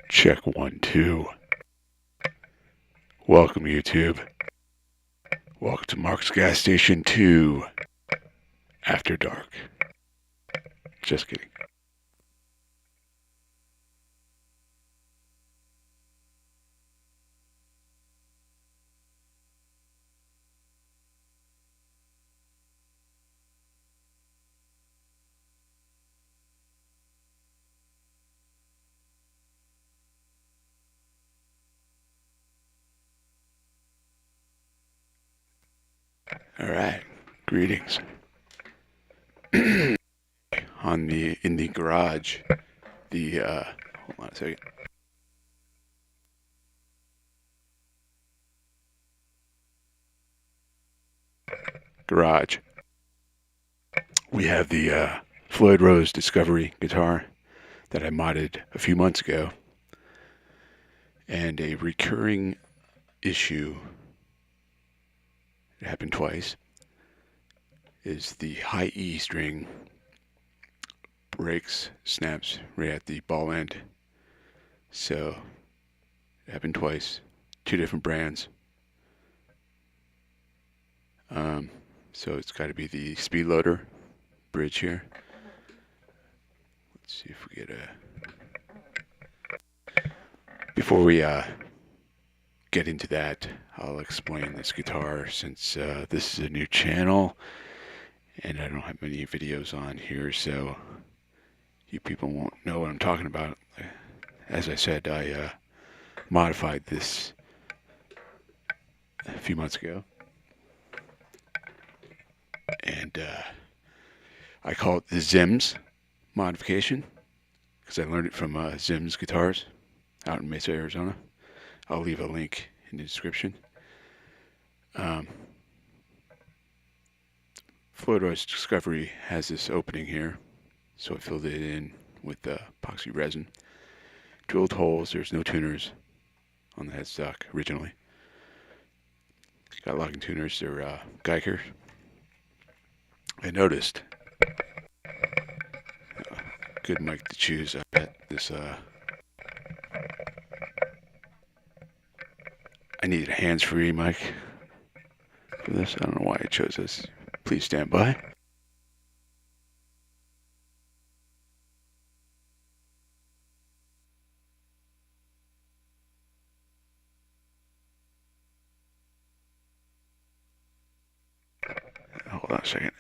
Check 1, 2. Welcome, YouTube. Welcome to Mark's Gas Station 2 After Dark. Just kidding. Alright, greetings. In the garage, hold on a second. Garage. We have the Floyd Rose Discovery guitar that I modded a few months ago. And a recurring issue, it happened twice, is the high E string breaks, snaps right at the ball end. So it happened twice, two different brands. So it's got to be the Speedloader bridge here. Let's see if we get a... Before we get into that, I'll explain this guitar since this is a new channel and I don't have many videos on here, so you people won't know what I'm talking about. As I said, I modified this a few months ago, and I call it the Zims modification because I learned it from Zims Guitars out in Mesa, Arizona. I'll leave a link in the description. Floyd Rose Discovery has this opening here, so I filled it in with epoxy resin. Drilled holes. There's no tuners on the headstock originally. Got locking tuners. They're Geiger. I noticed good mic to choose. I bet this I needed a hands-free mic for this. I don't know why I chose this. Please stand by. Hold on a second.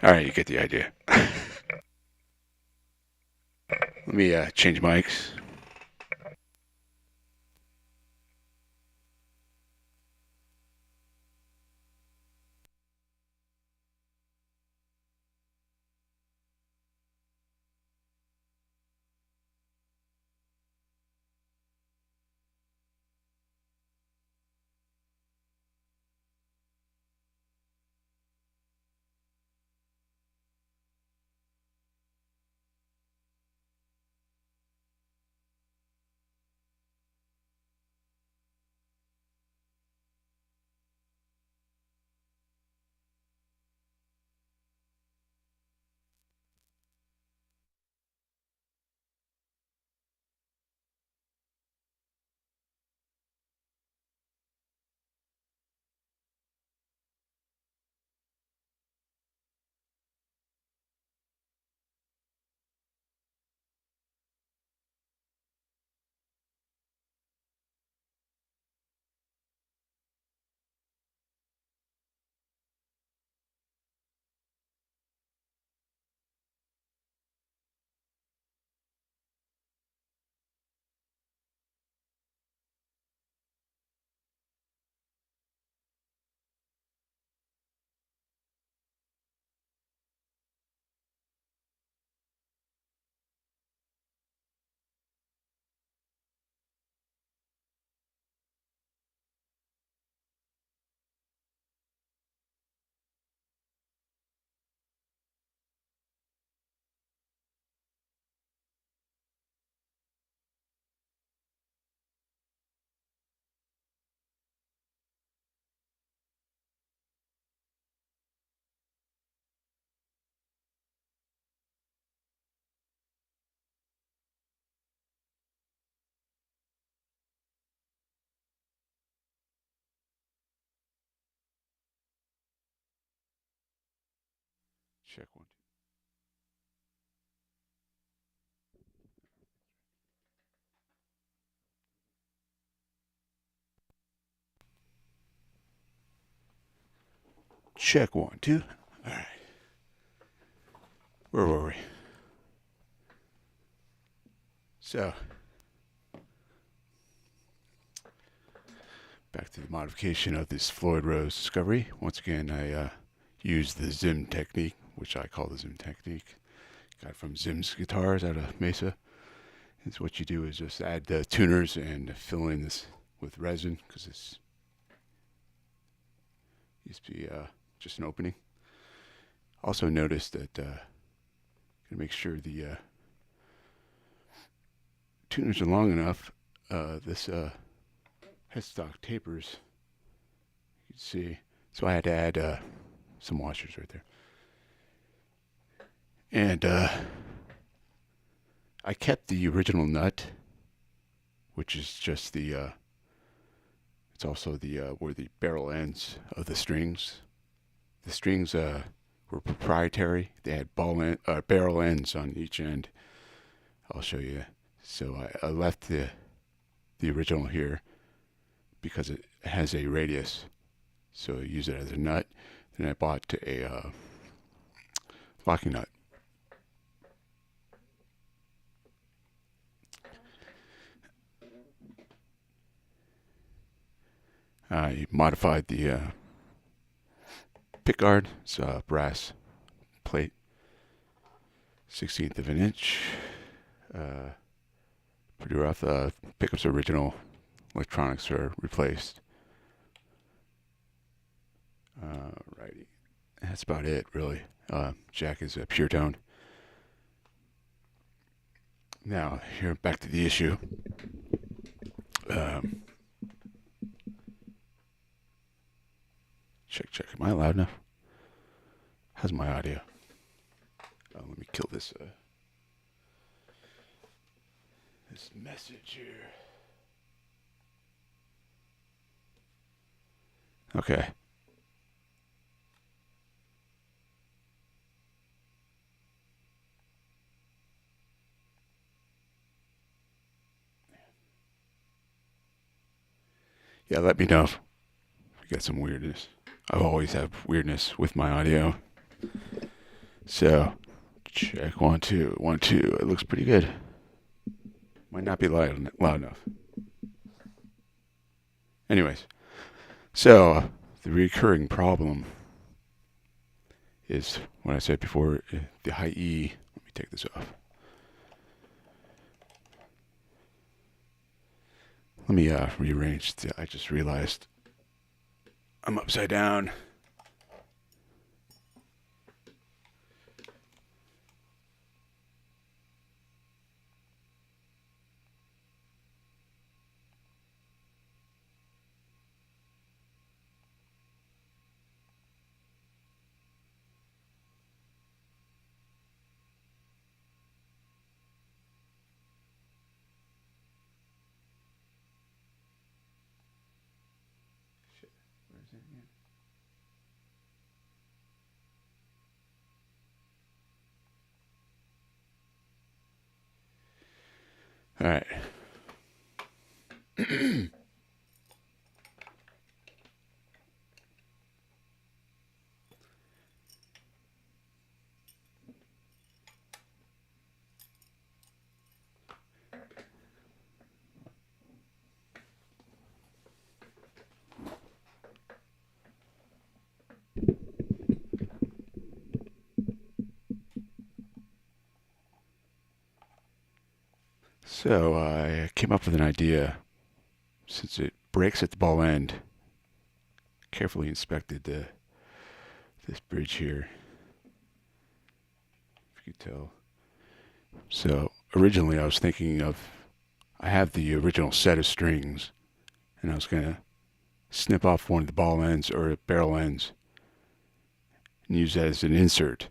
All right, you get the idea. Let me change mics. Check one. Check 1, 2. All right. Where were we? So, back to the modification of this Floyd Rose Discovery. Once again, I used the Zim technique, which I call the Zim technique. Got it from Zim's Guitars out of Mesa. And so what you do is just add the tuners and fill in this with resin, because this used to be just an opening. Also notice that gotta make sure the tuners are long enough. This headstock tapers, you can see. So I had to add some washers right there. And I kept the original nut, which is just the it's also the where the barrel ends of the strings. The strings were proprietary. They had barrel ends on each end. I'll show you. So I left the original here because it has a radius. So I use it as a nut. Then I bought a locking nut. I modified the pickguard. It's a brass plate, 1/16 of an inch. Pretty rough. Pickups original. Electronics are replaced. Righty. That's about it, really. Jack is a pure tone. Now, here, back to the issue. Check. Am I loud enough? How's my audio? Let me kill this this message here. Okay. Yeah, let me know if we got some weirdness. I always have weirdness with my audio. So, check 1, 2, 1, 2. It looks pretty good. Might not be loud enough. Anyways, so the recurring problem is what I said before, the high E. Let me take this off. Let me rearrange. I just realized I'm upside down. Shit, where is it again? All right. So I came up with an idea. Since it breaks at the ball end, carefully inspected this bridge here, if you could tell. So originally I was thinking of, I have the original set of strings, and I was going to snip off one of the ball ends or barrel ends and use that as an insert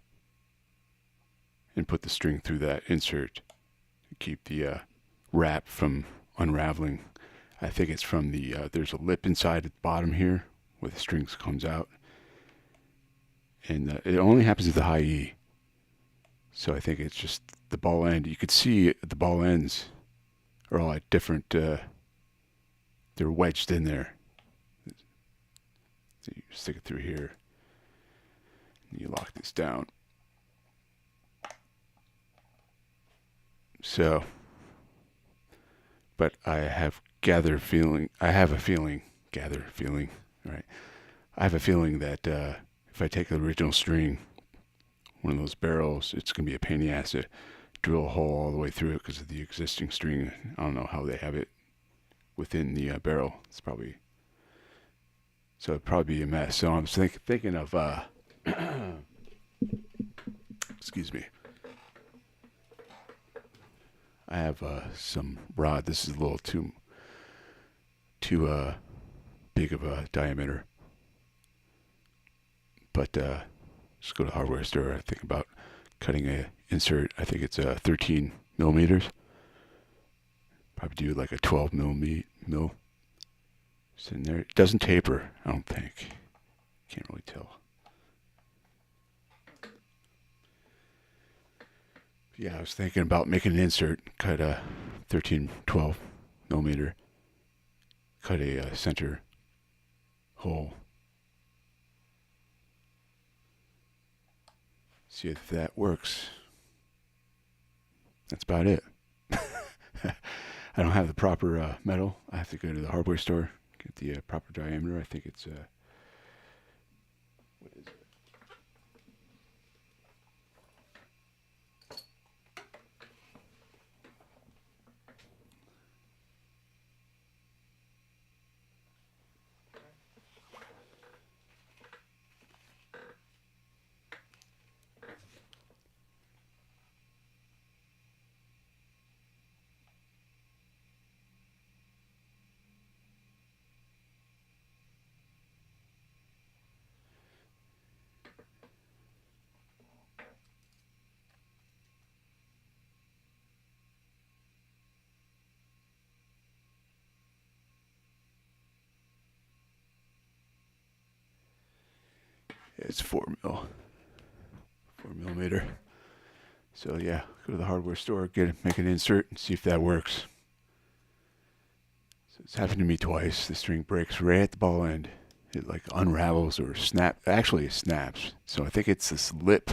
and put the string through that insert to keep the wrap from unraveling. I think it's from the, there's a lip inside at the bottom here where the strings comes out. and it only happens at the high E. So I think it's just the ball end. You could see the ball ends are all at different. They're wedged in there. So you stick it through here, and you lock this down. So, but I have a feeling, right? I have a feeling that if I take the original string, one of those barrels, it's going to be a pain in the ass to drill a hole all the way through it because of the existing string. I don't know how they have it within the barrel. It's probably, so it'd probably be a mess. So I'm thinking of, excuse me. I have some rod. This is a little too big of a diameter. But just go to the hardware store. I think about cutting a insert. I think it's 13 millimeters. Probably do like a 12 mil. It's in there. It doesn't taper, I don't think. Can't really tell. Yeah, I was thinking about making an insert, cut a 13, 12 millimeter, cut a center hole. See if that works. That's about it. I don't have the proper metal. I have to go to the hardware store, get the proper diameter. I think it's, what is it? It's 4 millimeter. So yeah, go to the hardware store, make an insert, and see if that works. So it's happened to me twice. The string breaks right at the ball end. It like unravels or actually it snaps. So I think it's this lip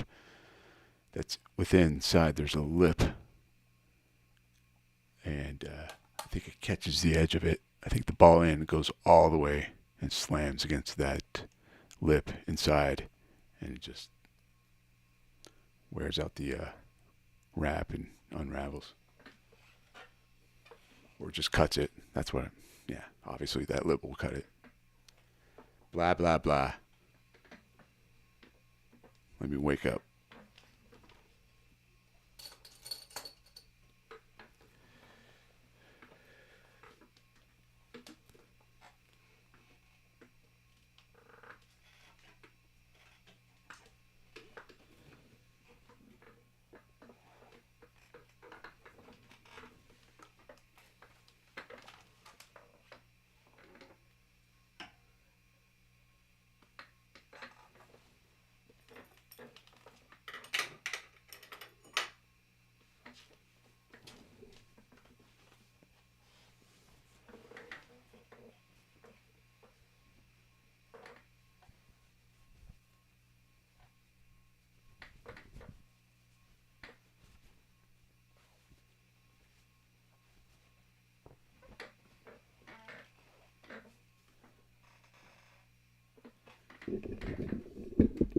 that's within inside. There's a lip, and I think it catches the edge of it. I think the ball end goes all the way and slams against that lip inside, and it just wears out the wrap and unravels, or just cuts it. That's what. Yeah, obviously that lip will cut it. Blah blah blah. Let me wake up.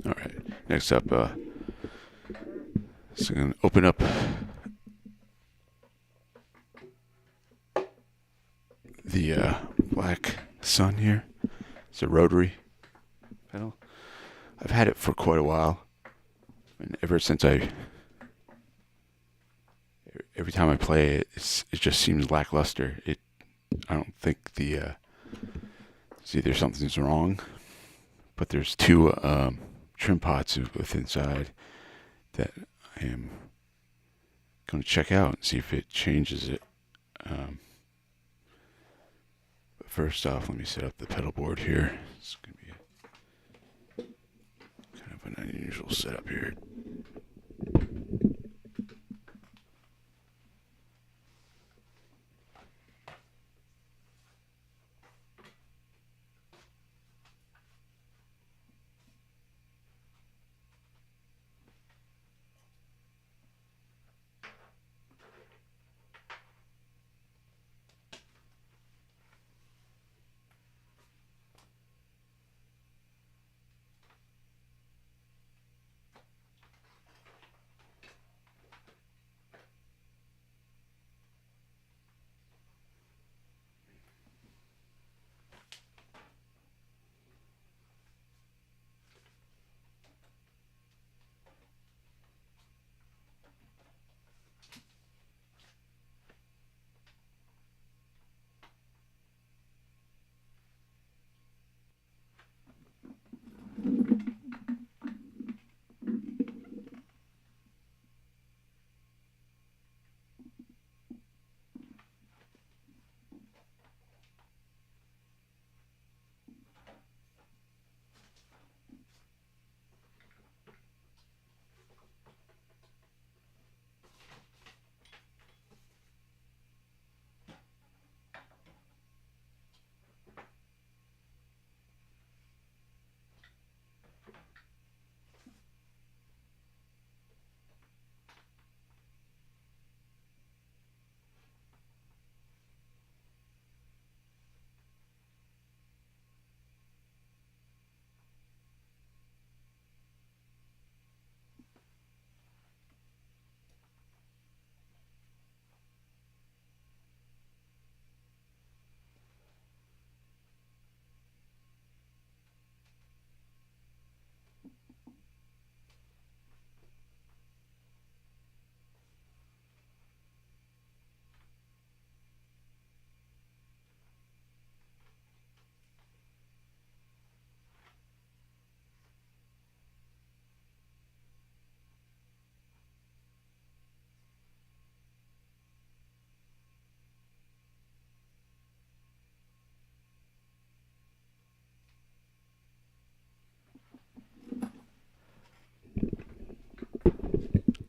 All right. Next up, so I'm gonna open up the Black Sun here. It's a rotary pedal. I've had it for quite a while, and every time I play it, it just seems lackluster. I don't think it's either something's wrong, but there's two trim pots with inside that I am going to check out and see if it changes it. But first off, let me set up the pedal board here. It's going to be kind of an unusual setup here.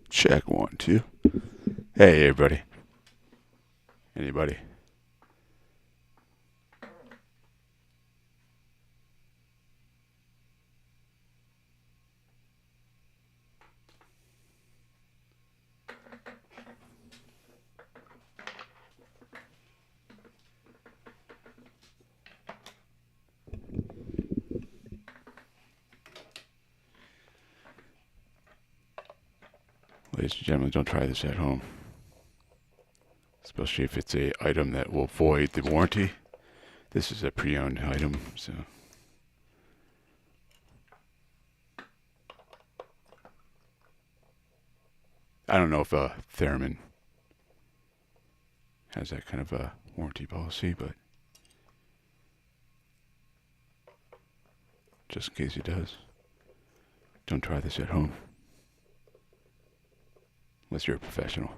Check 1, 2. Hey, everybody. Anybody? Ladies and gentlemen, don't try this at home. Especially if it's a item that will void the warranty. This is a pre-owned item, so... I don't know if Thermion has that kind of a warranty policy, but just in case it does, don't try this at home. Unless you're a professional.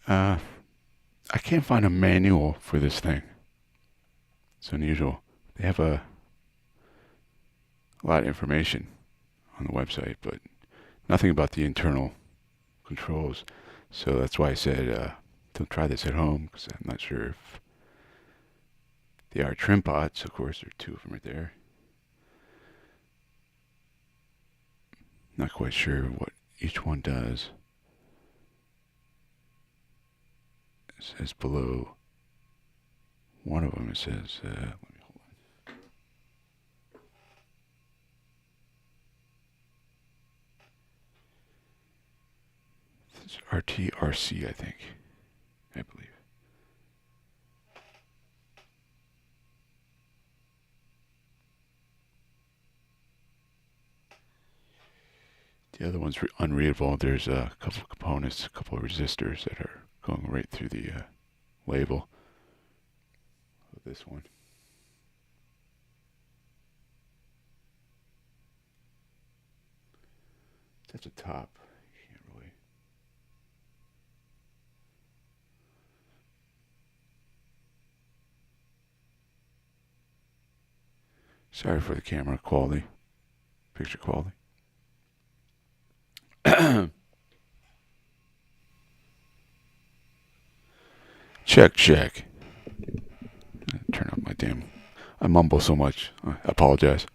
I can't find a manual for this thing. It's unusual. They have a lot of information on the website, but nothing about the internal controls. So that's why I said don't try this at home, because I'm not sure if they are trim pots. Of course, there are 2 of them right there. Not quite sure what each one does. It says below one of them, it says, let me hold on. It's RTRC, I think. I believe. The other one's unreadable. There's a couple of components, a couple of resistors that are going right through the label of this one. That's a top. You can't really. Sorry for the camera quality, picture quality. Check, check. Turn up my damn. I mumble so much. I apologize.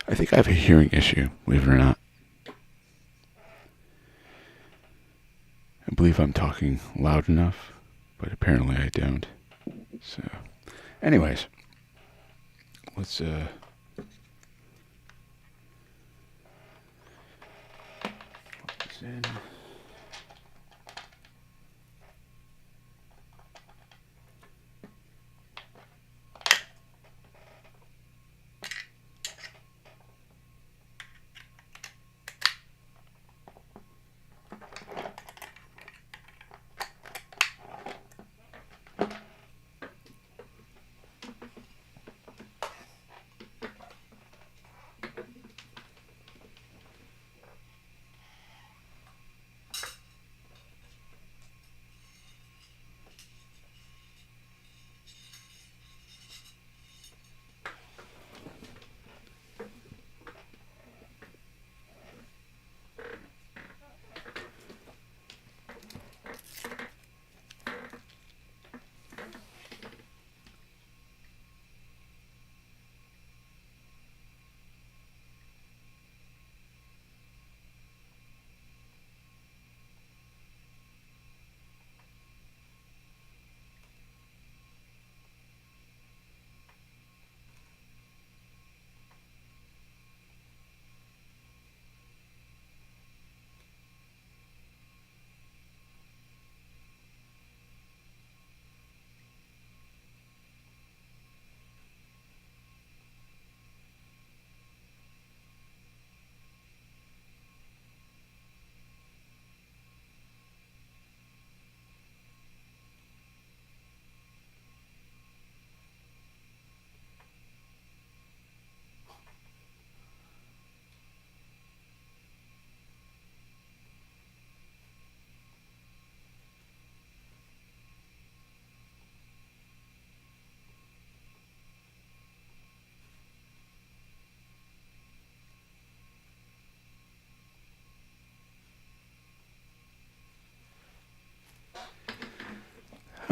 I think I have a hearing issue, believe it or not. I believe I'm talking loud enough, but apparently I don't. So, anyways, let's plug this in.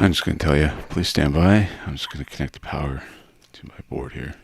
I'm just going to tell you, please stand by. I'm just going to connect the power to my board here.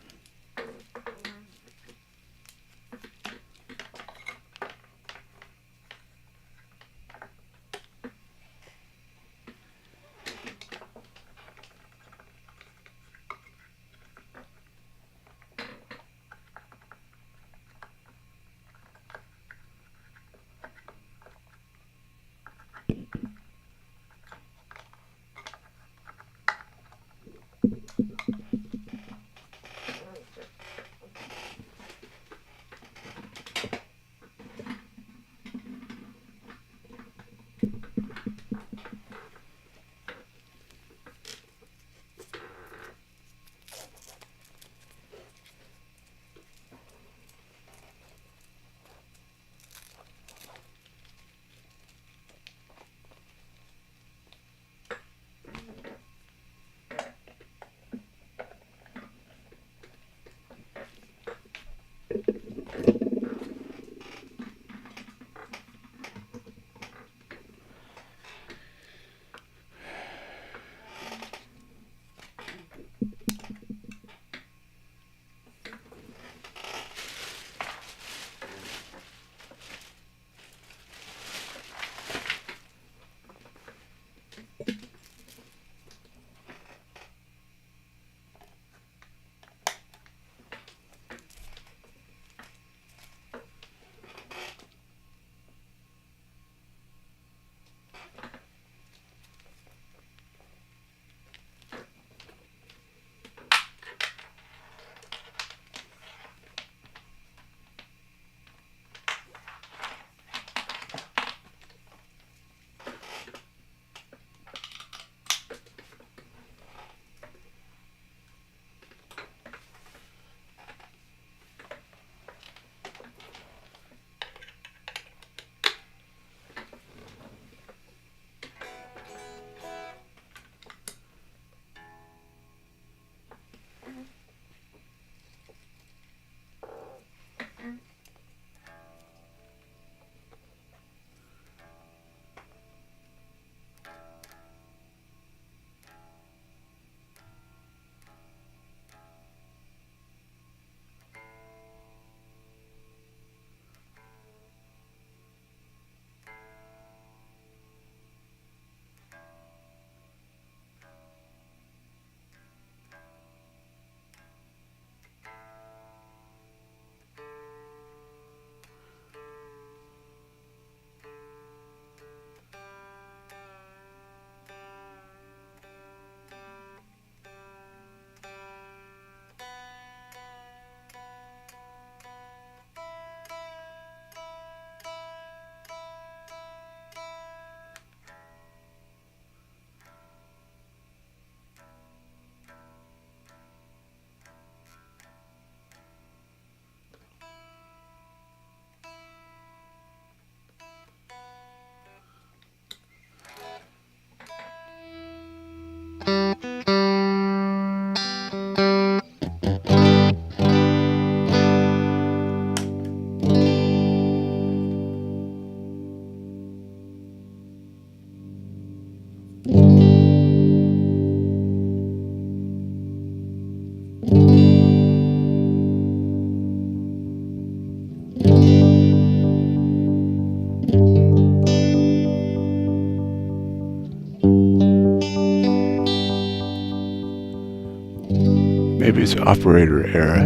Maybe it's operator error.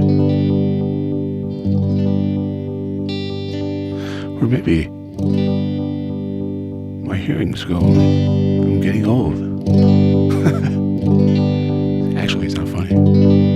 Or maybe my hearing's going. I'm getting old. Actually, it's not funny.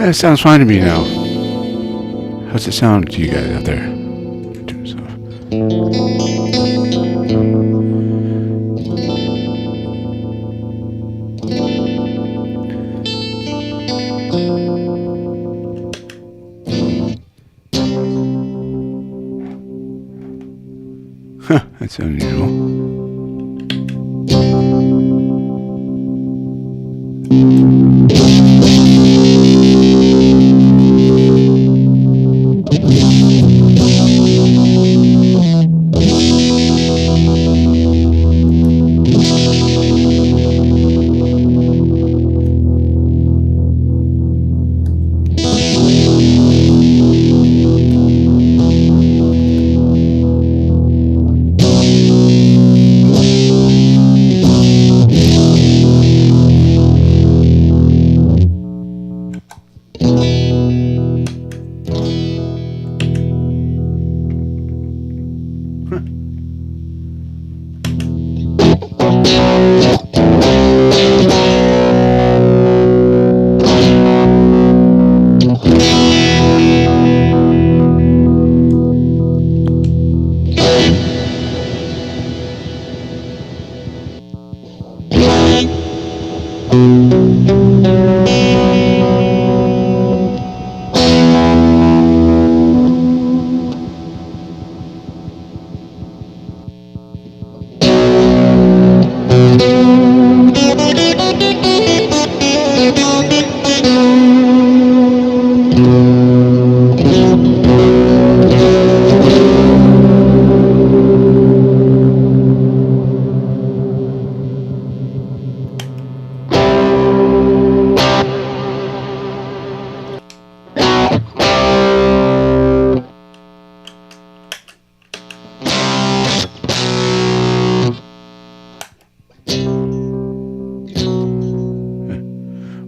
It sounds fine to me now. How's it sound to you guys out there? Huh, that's unusual.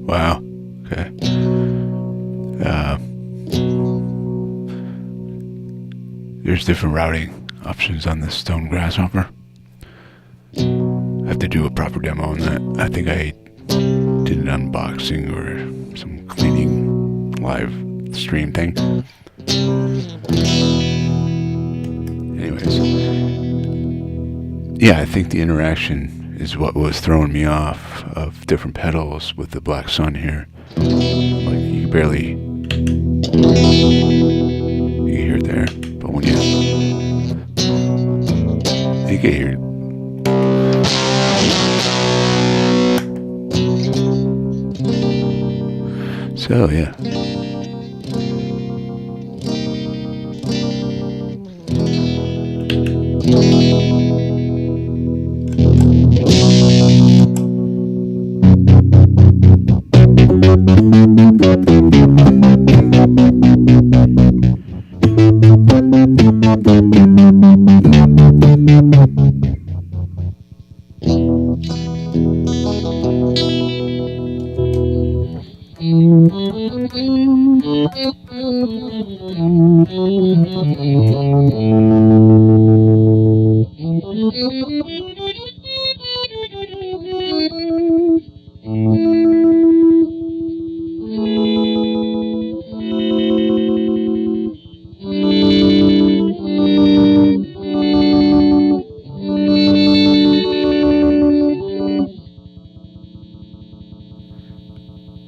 Wow. Okay. There's different routing options on the Stone Grasshopper. I have to do a proper demo on that. I think I did an unboxing or some cleaning live stream thing. Anyways, yeah, I think the interaction is what was throwing me off of different pedals with the Black Sun here. Like you barely hear it there, but when you get here. So yeah.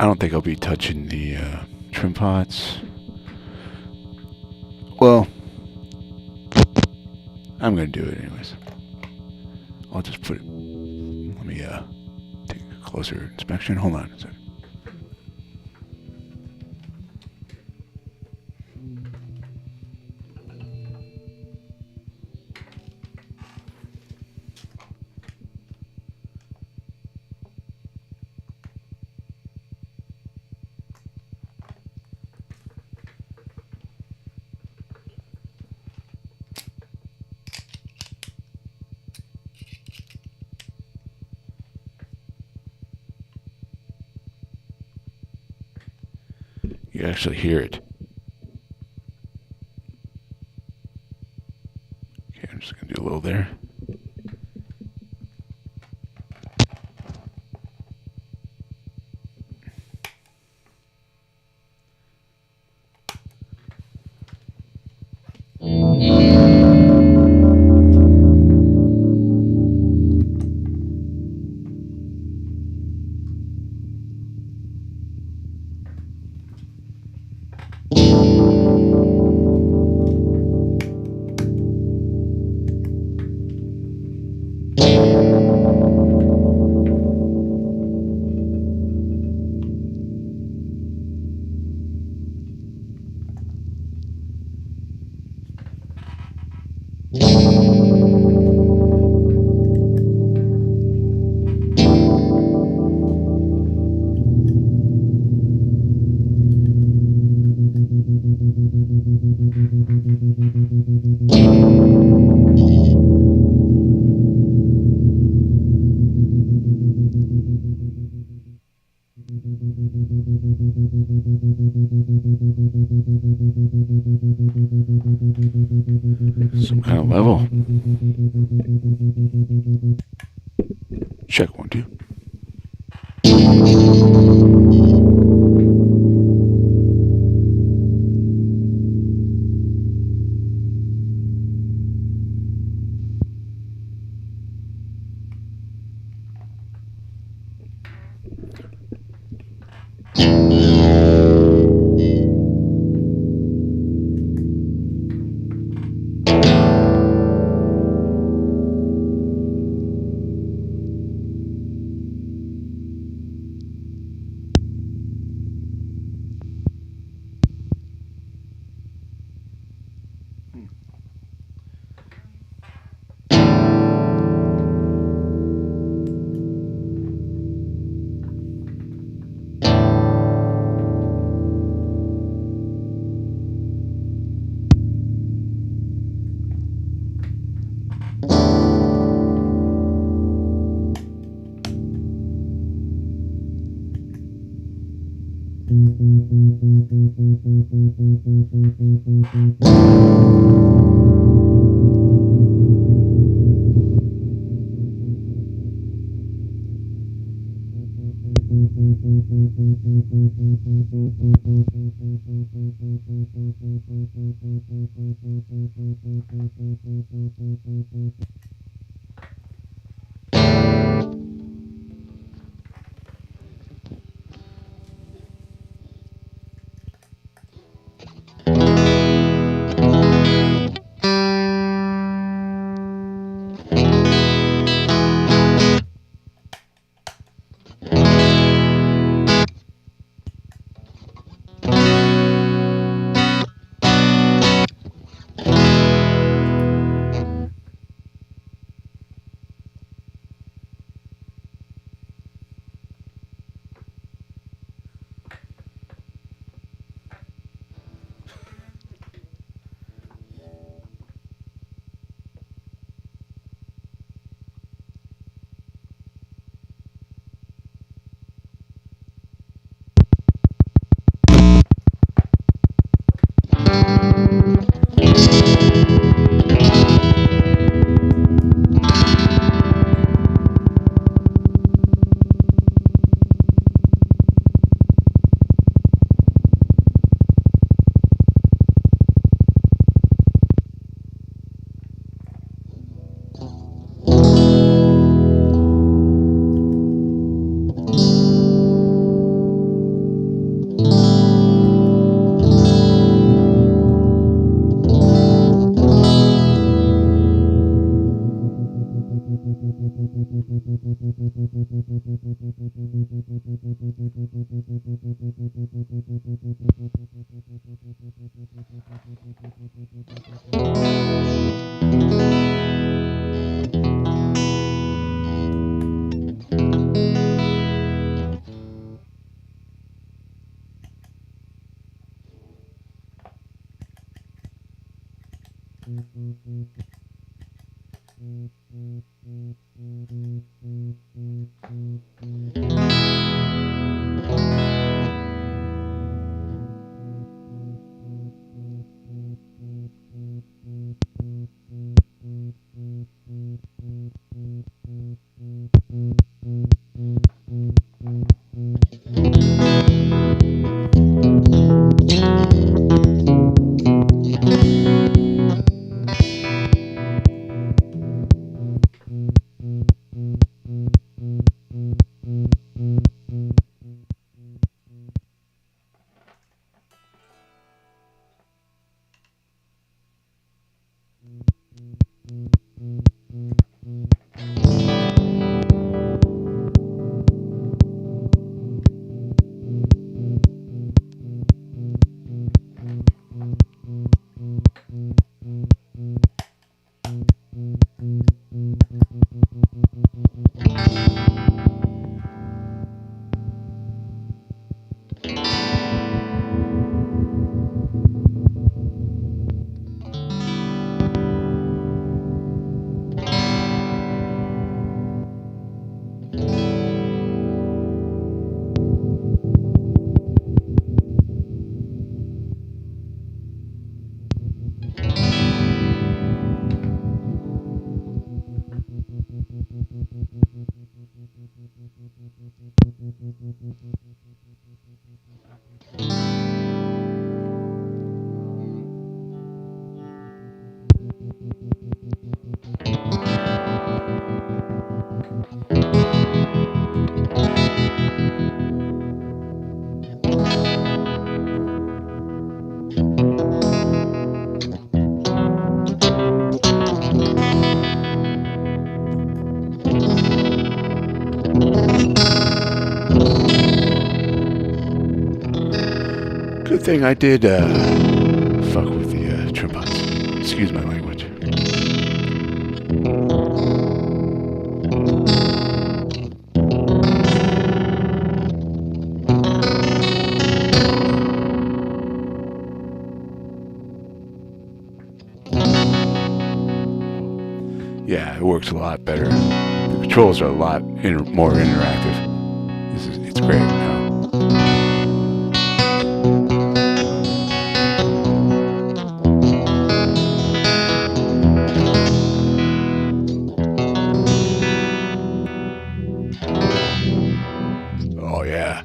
I don't think I'll be touching the trim pots. Well, I'm gonna do it anyways. I'll just put it. Let me take a closer inspection. Hold on a second. You actually hear it. Okay, I'm just gonna do a little there. Some kind of level. Check 1, 2. Good thing I did fuck with the trombones. Excuse my language. Yeah, it works a lot better. The controls are a lot more interactive. It's great now. Oh yeah.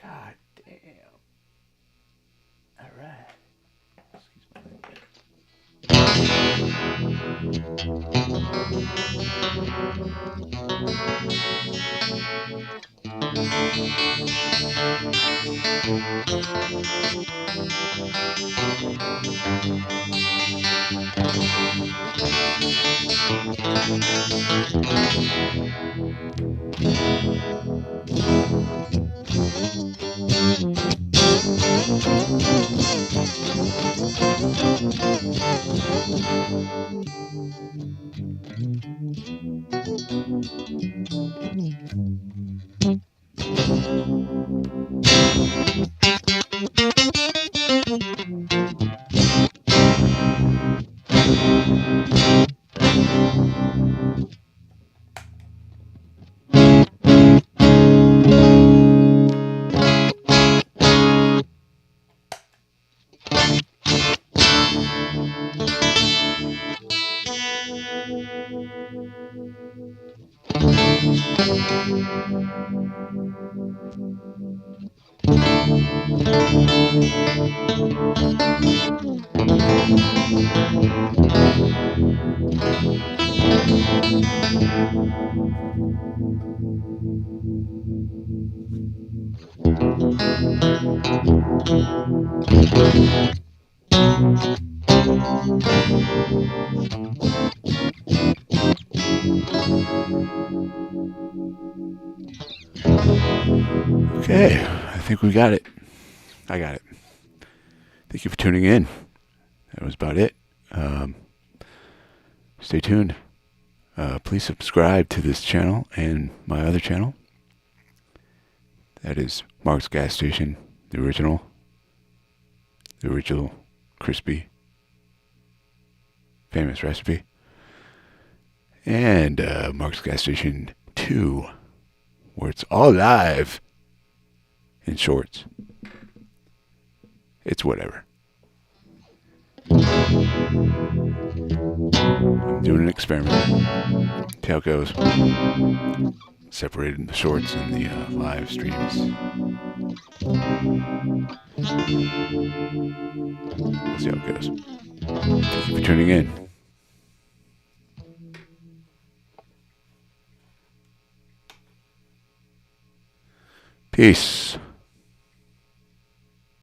God damn. All right. Excuse my language. Okay, I think we got it. I got it. Thank you for tuning in. That was about it. Stay tuned. Please subscribe to this channel and my other channel. That is Mark's Gas Station, the original crispy, famous recipe. And Mark's Gas Station 2, where it's all live in shorts. It's whatever. I'm doing an experiment. See how it goes. Separating the shorts and the live streams. We'll see how it goes. Thank you for tuning in. Peace.